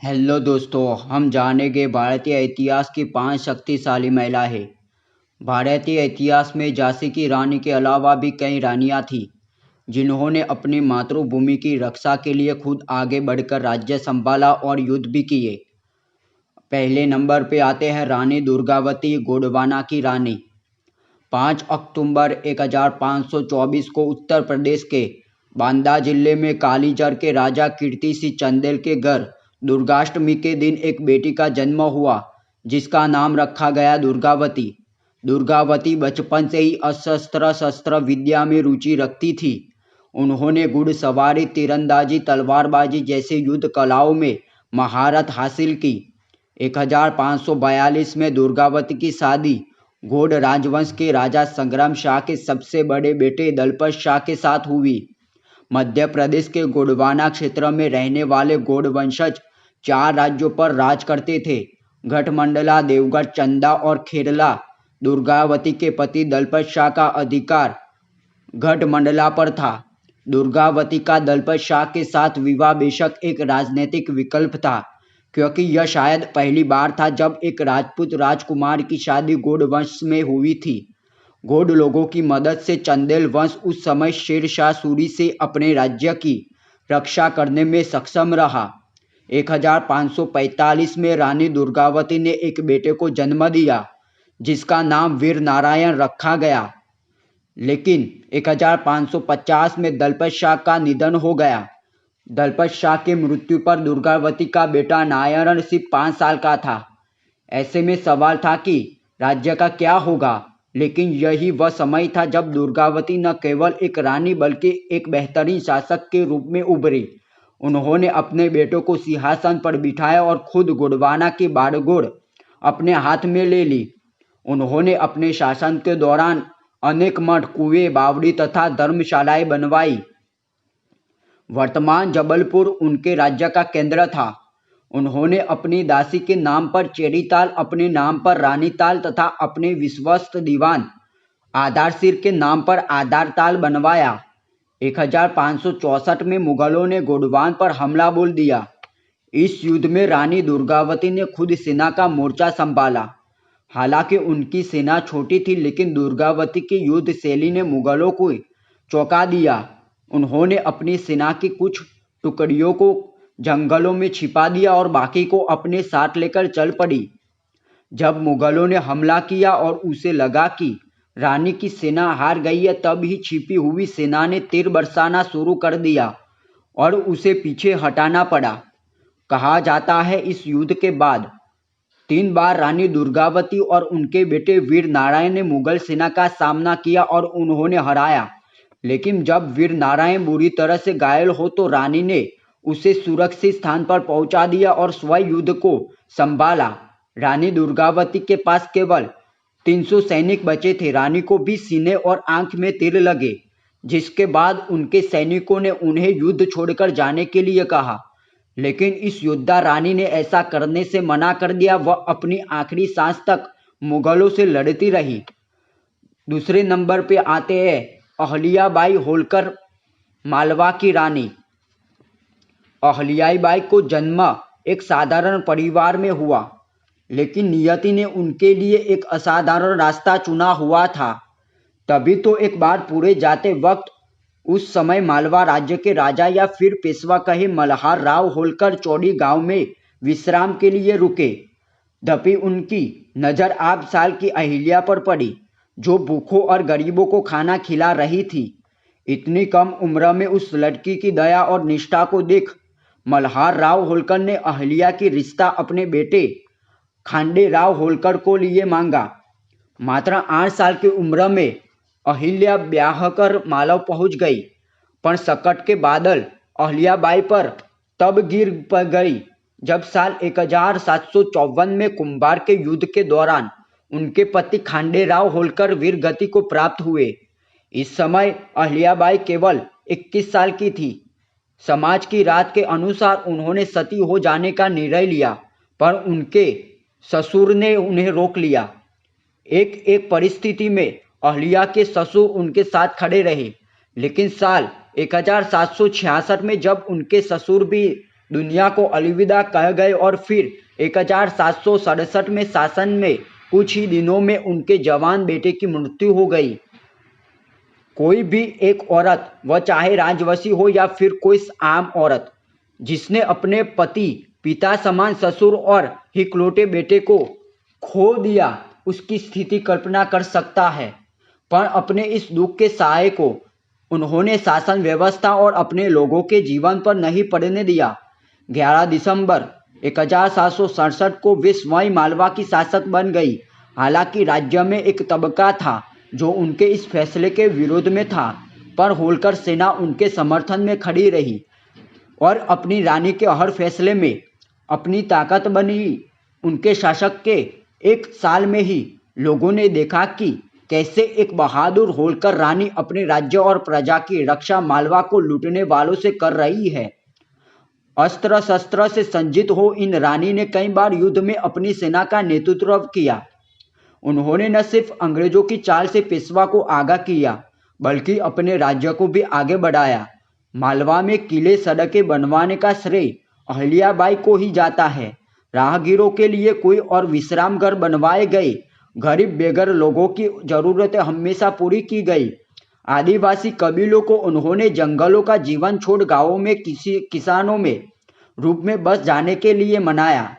Hello दोस्तों, हम जानेंगे भारतीय इतिहास की 5 शक्तिशाली महिलाएं। भारतीय इतिहास में झांसी की रानी के अलावा भी कई रानियां थीं, जिन्होंने अपनी मातृभूमि की रक्षा के लिए खुद आगे बढ़कर राज्य संभाला और युद्ध भी किए। पहले नंबर पे आते हैं रानी दुर्गावती, गोंडवाना की रानी। 5 अक्टूबर 1524 को उत्तर प्रदेश के बांदा जिले में कालीजर के राजा कीर्ति सिंह चंदेल के घर दुर्गाष्टमी के दिन एक बेटी का जन्म हुआ, जिसका नाम रखा गया दुर्गावती। दुर्गावती बचपन से ही अस्त्र शस्त्र विद्या में रुचि रखती थी। उन्होंने घुड़सवारी, तीरंदाजी, तलवारबाजी जैसे युद्ध कलाओं में महारत हासिल की। 1542 में दुर्गावती की शादी गौड़ राजवंश के राजा संग्राम शाह के सबसे बड़े बेटे दलपत शाह के साथ हुई। मध्य प्रदेश के गोंडवाना क्षेत्र में रहने वाले गौड़ वंशज 4 राज्यों पर राज करते थे: गढ़मंडला, देवगढ़, चंदा और खेरला। दुर्गावती के पति दलपत शाह का अधिकार गढ़मंडला पर था। दुर्गावती का दलपत शाह के साथ विवाह बेशक एक राजनीतिक विकल्प था, क्योंकि यह शायद पहली बार था जब एक राजपूत राजकुमार की शादी गौड़ वंश में हुई थी। गौड़ लोगों की मदद से चंदेल वंश उस समय शेर शाह सूरी से अपने राज्य की रक्षा करने में सक्षम रहा। 1545 में रानी दुर्गावती ने एक बेटे को जन्म दिया, जिसका नाम वीर नारायण रखा गया। लेकिन 1550 में दलपत शाह का निधन हो गया। दलपत शाह की मृत्यु पर दुर्गावती का बेटा नारायण सिर्फ 5 साल का था। ऐसे में सवाल था कि राज्य का क्या होगा। लेकिन यही वह समय था जब दुर्गावती न केवल एक रानी बल्कि एक बेहतरीन शासक के रूप में उभरी। उन्होंने अपने बेटों को सिंहासन पर बिठाया और खुद गोंडवाना की बागडोर अपने हाथ में ले ली। उन्होंने अपने शासन के दौरान अनेक मठ, कुएं, बावड़ी तथा धर्मशालाएं बनवाई। वर्तमान जबलपुर उनके राज्य का केंद्र था। उन्होंने अपनी दासी के नाम पर चेरीताल, अपने नाम पर रानीताल तथा अपने विश्वस्त दीवान आधारसिर के नाम पर आधारताल बनवाया। 1564 में मुगलों ने गोंडवाना पर हमला बोल दिया। इस युद्ध में रानी दुर्गावती ने खुद सेना का मोर्चा संभाला। हालांकि उनकी सेना छोटी थी, लेकिन दुर्गावती की युद्ध शैली ने मुगलों को चौंका दिया। उन्होंने अपनी सेना की कुछ टुकड़ियों को जंगलों में छिपा दिया और बाकी को अपने साथ लेकर चल पड़ी। जब मुगलों ने हमला किया और उसे लगा कि रानी की सेना हार गई है, तब ही छिपी हुई सेना ने तीर बरसाना शुरू कर दिया और उसे पीछे हटाना पड़ा। कहा जाता है इस युद्ध के बाद 3 बार रानी दुर्गावती और उनके बेटे वीर नारायण ने मुगल सेना का सामना किया और उन्होंने हराया। लेकिन जब वीर नारायण बुरी तरह से घायल हो तो रानी ने उसे सुरक्षित स्थान पर पहुंचा दिया और स्वयं युद्ध को संभाला। रानी दुर्गावती के पास केवल 300 सैनिक बचे थे। रानी को भी सीने और आंख में तीर लगे, जिसके बाद उनके सैनिकों ने उन्हें युद्ध छोड़कर जाने के लिए कहा। लेकिन इस योद्धा रानी ने ऐसा करने से मना कर दिया। वह अपनी आखिरी सांस तक मुगलों से लड़ती रही। दूसरे नंबर पे आते हैं अहिल्याबाई होलकर, मालवा की रानी। अहिल्याबाई को जन्म एक साधारण परिवार में हुआ, लेकिन नियति ने उनके लिए एक असाधारण रास्ता चुना हुआ था। तभी तो एक बार पूरे जाते वक्त उस समय मालवा राज्य के राजा या फिर पेशवा कहे मल्हार राव होलकर चौड़ी गांव में विश्राम के लिए रुके। तभी उनकी नज़र 8 साल की अहिल्या पर पड़ी, जो भूखों और गरीबों को खाना खिला रही थी। इतनी कम उम्र में उस लड़की की दया और निष्ठा को देख मल्हार राव होलकर ने अहिल्या की रिश्ता अपने बेटे खांडे राव होलकर को लिए मांगा। मात्र 8 साल की उम्र में अहिल्या ब्याह कर मालव पहुंच गई, पर संकट के बादल अहिल्याबाई पर तब गिर गई जब साल 1754 में कुंभार के युद्ध के दौरान उनके पति खांडे राव होलकर वीर गति को प्राप्त हुए। इस समय अहिल्याबाई केवल 21 साल की थी। समाज की राय के अनुसार उन्होंने सती हो जाने का निर्णय लिया, पर उनके ससुर ने उन्हें रोक लिया। एक परिस्थिति में अहिल्या के ससुर उनके साथ खड़े रहे, लेकिन साल 1766 में जब उनके ससुर भी दुनिया को अलविदा कह गए और फिर 1767 में शासन में कुछ ही दिनों में उनके जवान बेटे की मृत्यु हो गई। कोई भी एक औरत, वह चाहे राजवंशी हो या फिर कोई आम औरत, जिसने अपने पति, पिता समान ससुर और इकलौते बेटे को खो दिया, उसकी स्थिति कल्पना कर सकता है। पर अपने इस दुख के साये को उन्होंने शासन व्यवस्था और अपने लोगों के जीवन पर नहीं पड़ने दिया। 11 दिसंबर 1767 को वे स्वयं मालवा की शासक बन गई। हालांकि राज्य में एक तबका था जो उनके इस फैसले के विरोध में था, पर होलकर सेना उनके समर्थन में खड़ी रही और अपनी रानी के हर फैसले में अपनी ताकत बनी। उनके शासक के 1 साल में ही लोगों ने देखा कि कैसे एक बहादुर होलकर रानी अपने राज्य और प्रजा की रक्षा मालवा को लूटने वालों से कर रही है। अस्त्र शस्त्र से संजित हो इन रानी ने कई बार युद्ध में अपनी सेना का नेतृत्व किया। उन्होंने न सिर्फ अंग्रेजों की चाल से पेशवा को आगाह किया, बल्कि अपने राज्य को भी आगे बढ़ाया। मालवा में किले सड़कें बनवाने का श्रेय अहिल्याबाई को ही जाता है। राहगीरों के लिए कोई और विश्राम घर बनवाए गए। गरीब बेघर लोगों की जरूरतें हमेशा पूरी की गई। आदिवासी कबीलों को उन्होंने जंगलों का जीवन छोड़ गांवों में किसानों में रूप में बस जाने के लिए मनाया।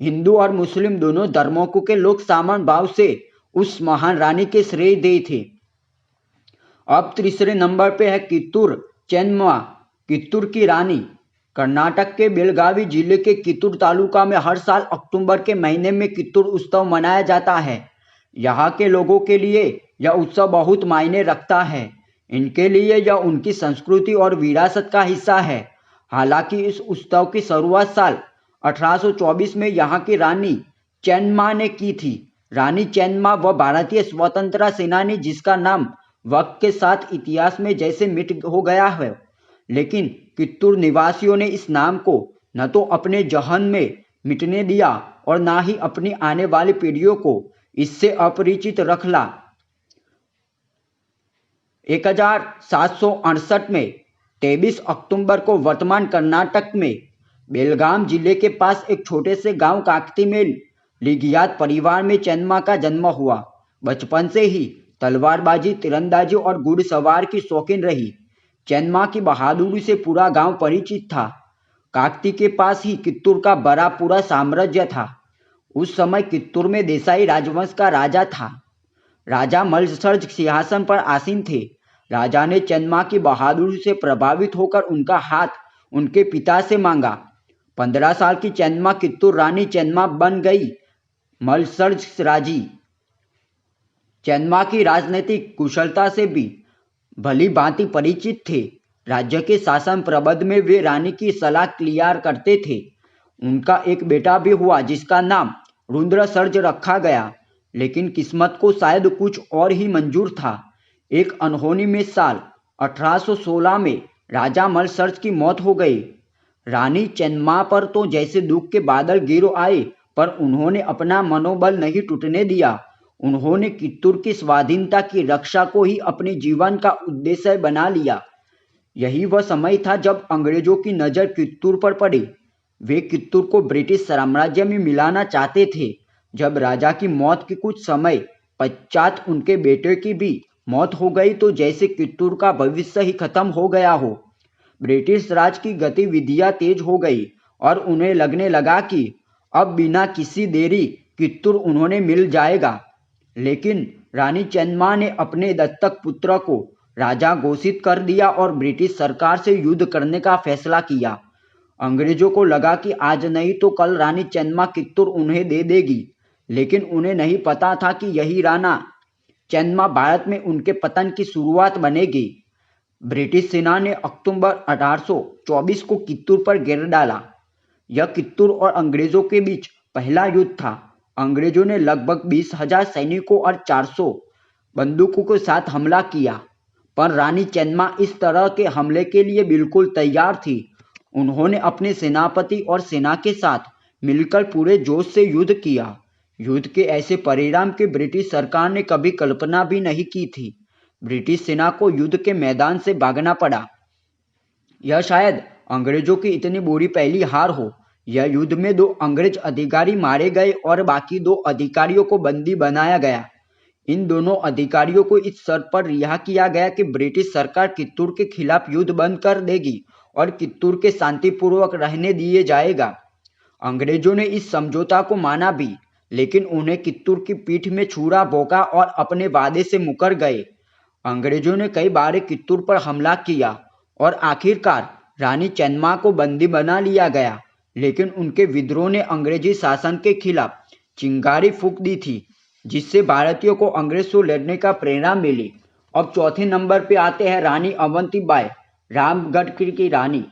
हिंदू और मुस्लिम दोनों धर्मों के लोग समान भाव से उस महान रानी के श्रेय दे थे। अब तीसरे नंबर पे है कित्तूर चेन्नम्मा, कित्तूर की रानी। कर्नाटक के बेलगावी जिले के कित्तूर तालुका में हर साल अक्टूबर के महीने में कित्तूर उत्सव मनाया जाता है। यहाँ के लोगों के लिए यह उत्सव बहुत मायने रखता है। इनके लिए यह उनकी संस्कृति और विरासत का हिस्सा है। हालांकि इस उत्सव की शुरुआत साल 1824 में यहाँ की रानी चेन्नम्मा ने की थी। रानी चेन्नम्मा वह भारतीय स्वतंत्रता सेनानी जिसका नाम वक्त के साथ इतिहास में जैसे मिट हो गया है, लेकिन कित्तूर निवासियों ने इस नाम को न तो अपने जहन में मिटने दिया और न ही अपनी आने वाली पीढ़ियों को इससे अपरिचित रखला। 1768 में 23 अक्टूबर को वर्तमान कर्नाटक में बेलगाम जिले के पास एक छोटे से गांव काकती में लिगियात परिवार में चेन्नम्मा का जन्म हुआ। बचपन से ही तलवारबाजी, तीरंदाजी और घुड़सवार की शौकीन रही। चेन्नम्मा की बहादुरी से पूरा गांव परिचित था। काकती के पास ही कित्तूर का बड़ा पूरा साम्राज्य था। उस समय कित्तूर में देसाई राजवंश का राजा था। राजा मलसर्ज सिंहासन पर आसीन थे। राजा ने चेन्नम्मा की बहादुरी से प्रभावित होकर उनका हाथ उनके पिता से मांगा। 15 साल की चेन्नम्मा कित्तूर रानी चेन्नम्मा बन गई। मलसर्ज राजी चेन्नम्मा की राजनीतिक कुशलता से भी भली भांति परिचित थे। राज्य के शासन प्रबंध में वे रानी की सलाह लिया करते थे। उनका एक बेटा भी हुआ जिसका नाम रुद्रसर्ज रखा गया, लेकिन किस्मत को शायद कुछ और ही मंजूर था। एक अनहोनी में साल 1816 में राजा मलसर्ज की मौत हो गई। रानी चेन्नम्मा पर तो जैसे दुख के बादल गिर आए, पर उन्होंने अपना मनोबल नहीं टूटने दिया। उन्होंने कित्तूर की स्वाधीनता की रक्षा को ही अपने जीवन का उद्देश्य बना लिया। यही वह समय था जब अंग्रेजों की नज़र कित्तूर पर पड़ी। वे कित्तूर को ब्रिटिश साम्राज्य में मिलाना चाहते थे। जब राजा की मौत के कुछ समय पश्चात उनके बेटे की भी मौत हो गई तो जैसे कित्तूर का भविष्य ही खत्म हो गया हो। ब्रिटिश राज की गतिविधियां तेज हो गई और उन्हें लगने लगा कि अब बिना किसी देरी कित्तूर उन्होंने मिल जाएगा। लेकिन रानी चेन्नम्मा ने अपने दत्तक पुत्र को राजा घोषित कर दिया और ब्रिटिश सरकार से युद्ध करने का फैसला किया। अंग्रेजों को लगा कि आज नहीं तो कल रानी चेन्नम्मा कित्तूर उन्हें दे देगी, लेकिन उन्हें नहीं पता था कि यही राना चेन्नम्मा भारत में उनके पतन की शुरुआत बनेगी। ब्रिटिश सेना ने अक्टूबर 1824 को कित्तूर पर घेर डाला। यह कित्तूर और अंग्रेजों के बीच पहला युद्ध था। अंग्रेजों ने लगभग 20,000 सैनिकों और 400 बंदूकों के साथ हमला किया, पर रानी चेन्नम्मा इस तरह के हमले के लिए बिल्कुल तैयार थी। उन्होंने अपने सेनापति और सेना के साथ मिलकर पूरे जोश से युद्ध किया। युद्ध के ऐसे परिणाम की ब्रिटिश सरकार ने कभी कल्पना भी नहीं की थी। ब्रिटिश सेना को युद्ध के मैदान से भागना पड़ा। यह शायद अंग्रेजों की इतनी बुरी पहली हार हो। यह युद्ध में 2 अंग्रेज अधिकारी मारे गए और बाकी 2 अधिकारियों को बंदी बनाया गया। इन दोनों अधिकारियों को इस शर्त पर रिहा किया गया कि ब्रिटिश सरकार कित्तूर के खिलाफ युद्ध बंद कर देगी और कित्तूर के शांतिपूर्वक रहने दिए जाएगा। अंग्रेजों ने इस समझौता को माना भी, लेकिन उन्हें कित्तूर की पीठ में छुरा भोंका और अपने वादे से मुकर गए। अंग्रेजों ने कई बार कित्तूर पर हमला किया और आखिरकार रानी चेन्नम्मा को बंदी बना लिया गया, लेकिन उनके विद्रोह ने अंग्रेजी शासन के खिलाफ चिंगारी फूंक दी थी, जिससे भारतीयों को अंग्रेज से लड़ने का प्रेरणा मिली। अब चौथे नंबर पे आते हैं रानी अवंतीबाई, रामगढ़ की रानी।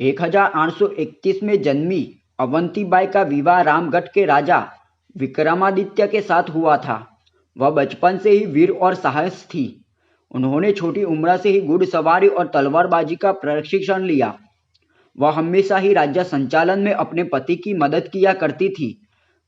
1821 में जन्मी अवंतीबाई का विवाह रामगढ़ के राजा विक्रमादित्य के साथ हुआ था। वह बचपन से ही वीर और साहस थी। उन्होंने छोटी उम्र से ही घुड़सवारी और तलवारबाजी का प्रशिक्षण लिया। वह हमेशा ही राज्य संचालन में अपने पति की मदद किया करती थी।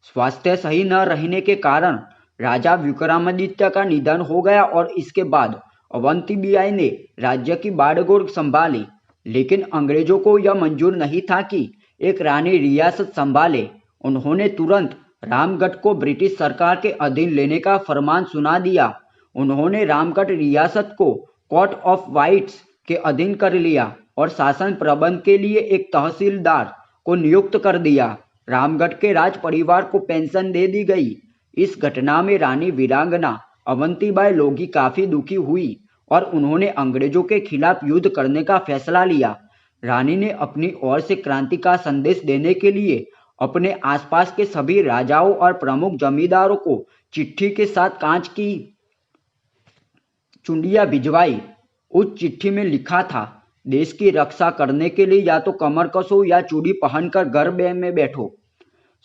स्वास्थ्य सही न रहने के कारण राजा विक्रमादित्य का निधन हो गया और इसके बाद अवंतीबाई ने राज्य की बागडोर संभाली, लेकिन अंग्रेजों को यह मंजूर नहीं था कि एक रानी रियासत संभाले। उन्होंने तुरंत रामगढ़ को ब्रिटिश सरकार के अधीन लेने का फरमान सुना दिया। उन्होंने रामगढ़ रियासत को कोर्ट ऑफ वाइट्स के अधीन कर लिया और शासन प्रबंध के लिए एक तहसीलदार को नियुक्त कर दिया। रामगढ़ के राज परिवार को पेंशन दे दी गई। इस घटना में रानी वीरांगना अवंतीबाई लोगी काफी दुखी हुई और उन्होंने अंग्रेजों के खिलाफ युद्ध करने का फैसला लिया। रानी ने अपनी ओर से क्रांति का संदेश देने के लिए अपने आसपास के सभी राजाओं और प्रमुख जमींदारों को चिट्ठी के साथ कांच की चुंडियां भिजवाई। उस चिट्ठी में लिखा था, देश की रक्षा करने के लिए या तो कमर कसो या चूड़ी पहनकर घर में बैठो।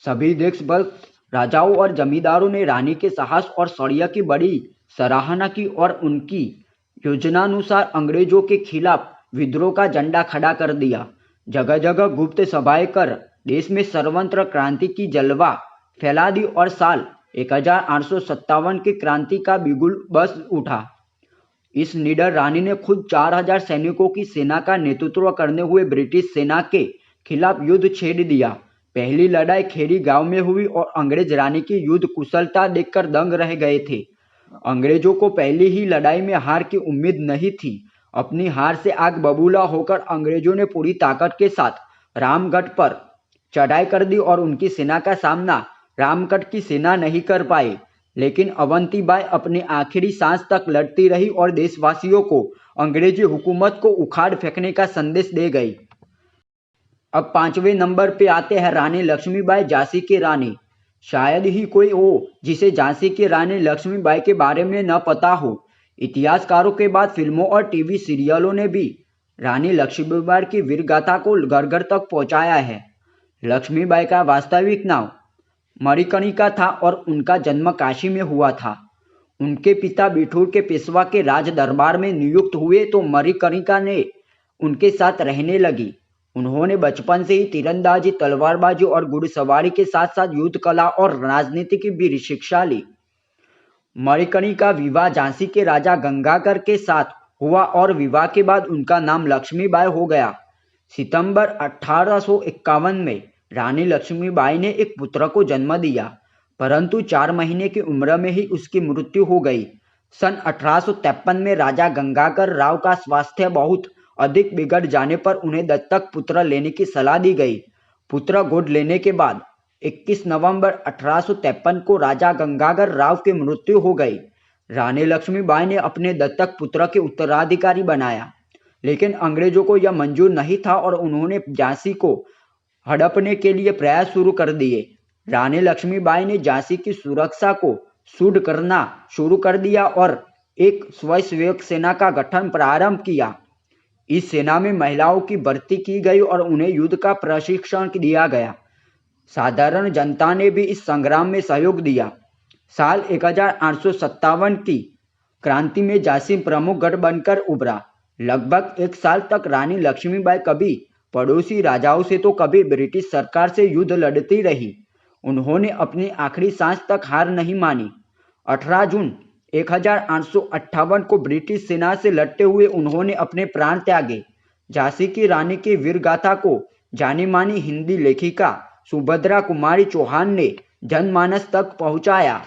सभी देशभक्त राजाओं और जमींदारों ने रानी के साहस और शौर्य की बड़ी सराहना की और उनकी योजनानुसार अंग्रेजों के खिलाफ विद्रोह का झंडा खड़ा कर दिया। जगह जगह गुप्त सभाएं कर देश में सर्वत्र क्रांति की जलवा फैला दी और साल 1857 की क्रांति का बिगुल बस उठा। इस निडर रानी ने खुद 4000 सैनिकों की सेना का नेतृत्व करने हुए ब्रिटिश सेना के खिलाफ युद्ध छेड़ दिया। पहली लड़ाई खेड़ी गांव में हुई और अंग्रेज रानी की युद्ध कुशलता देखकर दंग रह गए थे। अंग्रेजों को पहली ही लड़ाई में हार की उम्मीद नहीं थी। अपनी हार से आग बबूला होकर अंग्रेजों ने पूरी ताकत के साथ रामगढ़ पर चढ़ाई कर दी और उनकी सेना का सामना रामगढ़ की सेना नहीं कर पाई। लेकिन अवंतीबाई अपनी आखिरी सांस तक लड़ती रही और देशवासियों को अंग्रेजी हुकूमत को उखाड़ फेंकने का संदेश दे गई। अब 5वें नंबर पे आते हैं रानी लक्ष्मीबाई, झांसी की रानी। शायद ही कोई हो जिसे झांसी की रानी लक्ष्मीबाई के बारे में न पता हो। इतिहासकारों के बाद फिल्मों और टीवी सीरियलों ने भी रानी लक्ष्मीबाई की वीर गाथा को घर घर तक पहुंचाया है। लक्ष्मीबाई का वास्तविक नाम मणिकर्णिका था और उनका जन्म काशी में हुआ था। उनके पिता बिठूर के पेशवा के राज दरबार में नियुक्त हुए तो मणिकर्णिका ने उनके साथ रहने लगी। उन्होंने बचपन से ही तीरंदाजी, तलवारबाजी और घुड़सवारी के साथ साथ युद्ध कला और राजनीति की भी शिक्षा ली। मणिकर्णिका का विवाह झांसी के राजा गंगाधर के साथ हुआ और विवाह के बाद उनका नाम लक्ष्मीबाई हो गया। सितंबर 1851 में रानी लक्ष्मीबाई ने एक पुत्र को जन्म दिया, परंतु 4 महीने की उम्र में ही उसकी मृत्यु हो गई। सन 1853 में राजा गंगाधर राव का स्वास्थ्य बहुत अधिक बिगड़ जाने पर उन्हें दत्तक पुत्र लेने की सलाह दी गई। पुत्र गोद लेने के बाद 21 नवंबर 1853 को राजा गंगाधर राव की मृत्यु हो गई। रानी लक्ष्मीबाई ने अपने दत्तक पुत्र के उत्तराधिकारी बनाया, लेकिन अंग्रेजों को यह मंजूर नहीं था और उन्होंने झांसी को हड़पने के लिए प्रयास शुरू कर दिए। रानी लक्ष्मीबाई ने झांसी की सुरक्षा को सुदृढ़ करना शुरू कर दिया और एक स्वयंसेवक सेना का गठन प्रारंभ किया। इस सेना में महिलाओं की भर्ती की गई और उन्हें युद्ध का प्रशिक्षण दिया गया। साधारण जनता ने भी इस संग्राम में सहयोग दिया। साल 1857 की क्रांति में झांसी प्रमुख गढ़ बनकर उभरा। लगभग 1 साल तक रानी लक्ष्मीबाई कभी पड़ोसी राजाओं से तो कभी ब्रिटिश सरकार से युद्ध लड़ती रही। उन्होंने अपनी आखिरी सांस तक हार नहीं मानी। 18 जून 1858 को ब्रिटिश सेना से लड़ते हुए उन्होंने अपने प्राण त्यागे। झांसी की रानी की वीर गाथा को जानी मानी हिंदी लेखिका सुभद्रा कुमारी चौहान ने जनमानस तक पहुंचाया।